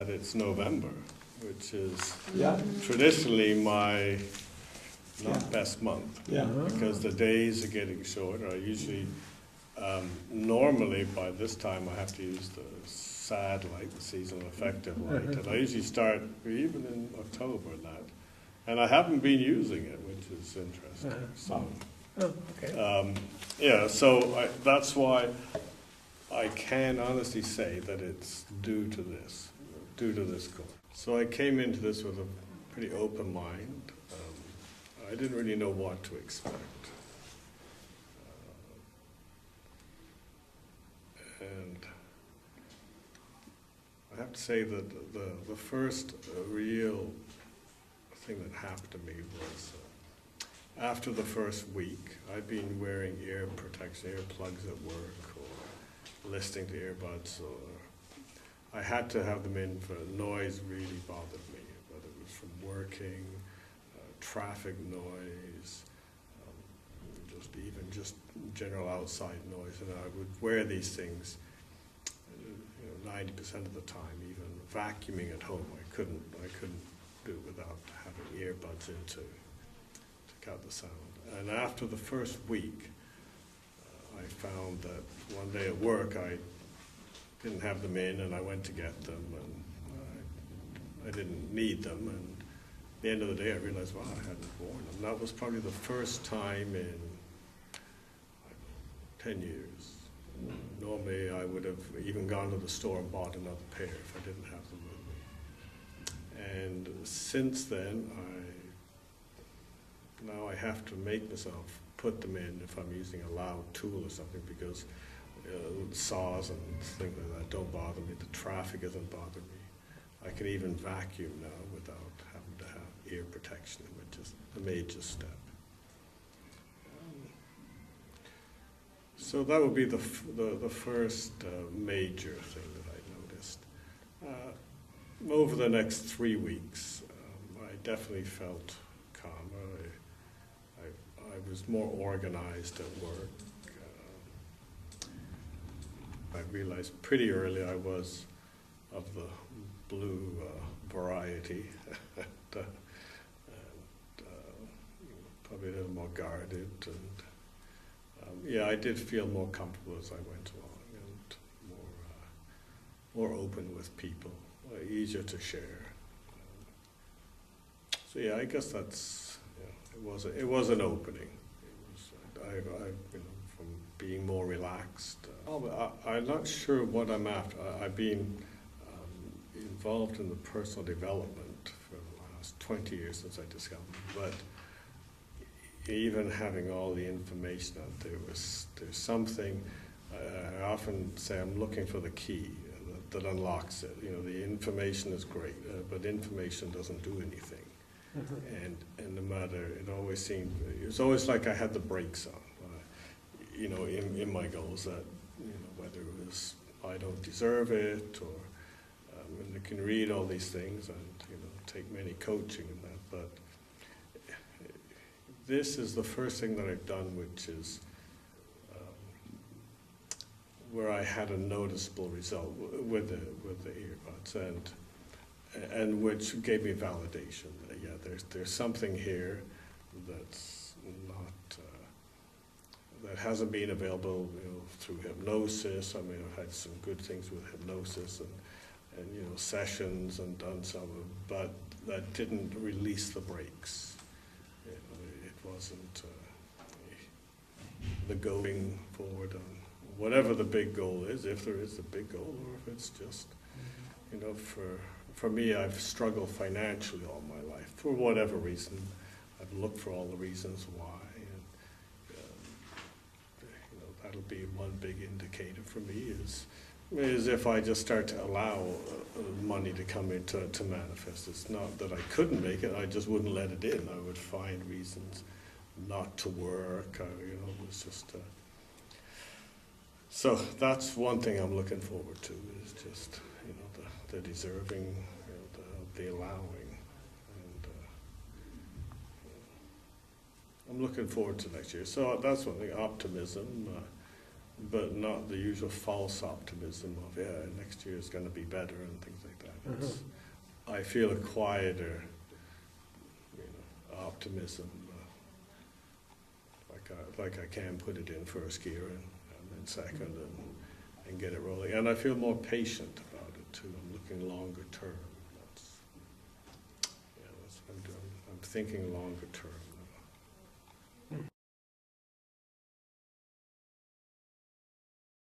It's November, which is Yeah, traditionally my not Yeah. best month, yeah. because the days are getting shorter. I usually, normally by this time I have to use the SAD light, the seasonal effective light, and I usually start even in October and that. And I haven't been using it, which is interesting. So, Oh, okay. yeah, so that's why I can honestly say that it's due to this course. So I came into this with a pretty open mind. I didn't really know what to expect. And I have to say that the first real thing that happened to me was after the first week, I'd been wearing ear protection, earplugs at work, or listening to earbuds, or I had to have them in for noise really bothered me, whether it was from working, traffic noise, just general outside noise, and I would wear these things 90% of the time. Even vacuuming at home, I couldn't do it without having earbuds in to cut the sound. And after the first week, I found that one day at work I didn't have them in, and I went to get them, and I didn't need them, and at the end of the day I realized, wow, I hadn't worn them. That was probably the first time in 10 years. Normally I would have even gone to the store and bought another pair if I didn't have them with me. And since then, now I have to make myself put them in if I'm using a loud tool or something, because saws and things like that don't bother me. The traffic doesn't bother me. I can even vacuum now without having to have ear protection, which is a major step. So that would be the first major thing that I noticed. Over the next 3 weeks, I definitely felt calmer. I was more organized at work. I realized pretty early I was of the blue variety, and probably a little more guarded, and yeah, I did feel more comfortable as I went along, and more open with people, easier to share. So yeah, I guess that's, it was an opening. It was, from being more relaxed. I'm not sure what I'm after. I've been involved in the personal development for the last 20 years since I discovered it, but even having all the information out there, there's something, I often say I'm looking for the key that unlocks it. The information is great, but information doesn't do anything. Mm-hmm. And no matter, it's always like I had the brakes on, in my goals, that, whether it was I don't deserve it, or and I can read all these things and, take many coaching and that, but this is the first thing that I've done, which is where I had a noticeable result with the earbuds, and which gave me validation that, yeah, there's something here that's not that hasn't been available, through hypnosis. I mean, I've had some good things with hypnosis and sessions and done some, but that didn't release the brakes. It wasn't the going forward on whatever the big goal is, if there is a big goal, or if it's just, for me, I've struggled financially all my life for whatever reason. I've looked for all the reasons why, and that'll be one big indicator for me is if I just start to allow money to come in to manifest. It's not that I couldn't make it, I just wouldn't let it in. I would find reasons not to work, it was just... So that's one thing I'm looking forward to, is just, the deserving, the allowing. And I'm looking forward to next year. So that's one thing, optimism. But not the usual false optimism of, yeah, next year is going to be better and things like that. I feel a quieter, optimism, like I can put it in first gear and then second and get it rolling. And I feel more patient about it too. I'm looking longer term. That's what I'm doing. I'm thinking longer term.